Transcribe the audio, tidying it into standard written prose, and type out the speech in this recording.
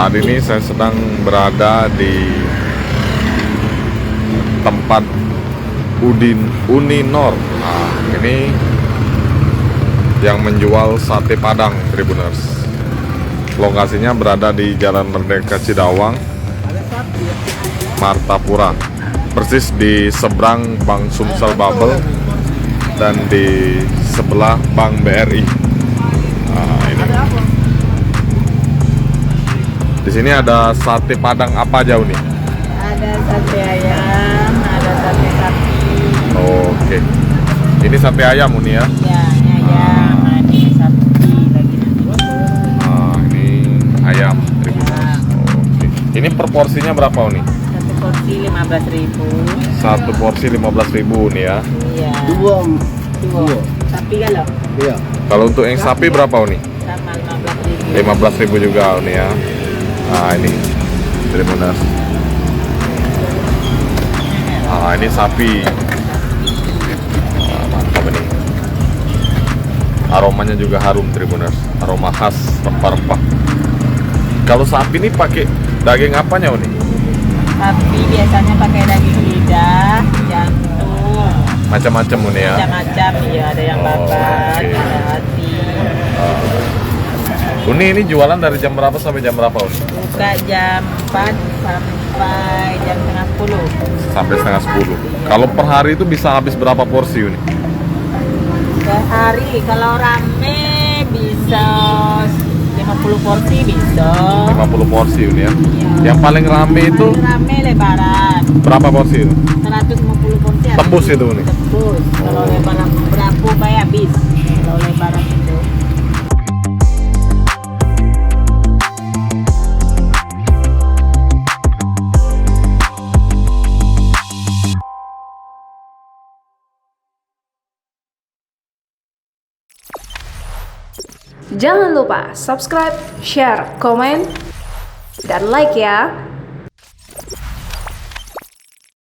Saat ini saya sedang berada di tempat Uninor. Nah, ini yang menjual sate Padang, Tribuners. Lokasinya berada di Jalan Merdeka Cidawang, Martapura, persis di seberang Bank Sumsel Bubble dan di sebelah Bank BRI. Nah, ini. Di sini ada sate Padang apa aja nih? Ada sate ayam, ada sate sapi. Oke. Ini sate ayam Uni ya? Ya, ini ayam, ini sapi lagi nanti. Nah, ini ayam Tribuners. Oke. Ini per porsinya berapa Uni? Satu porsi 15.000. Satu porsi 15.000 nih ya. Iya. Dua. Sapi kalau Iya. Kalau untuk yang sapi berapa Uni? sama 15.000. 15.000 juga Uni ya. Nah, ini Tribuners. Nah, ini sapi. Nah, mantap ini. Aromanya juga harum Tribuners. Aroma khas rempah-rempah. Kalau sapi ini pakai daging apanya Uni? Sapi biasanya pakai daging lidah, jantung, Macam-macam Uni ya. macam-macam ya. Ada yang Oh, babat, oke. ada hati. Uni ini jualan dari jam berapa sampai jam berapa Uni? Buka jam 4 sampai jam setengah 10. Sampai setengah 10. Kalau per hari itu bisa habis berapa porsi Uni? Sehari kalau rame bisa 50 porsi bisa. 50 porsi Uni ya. Iya. Yang paling rame itu Paling rame lebaran. berapa porsi itu? 150 porsi habis. Tembus itu Uni. Tembus. Kalau lebaran berapa bayar habis. Kalau lebaran itu. Jangan lupa subscribe, share, komen, dan like ya.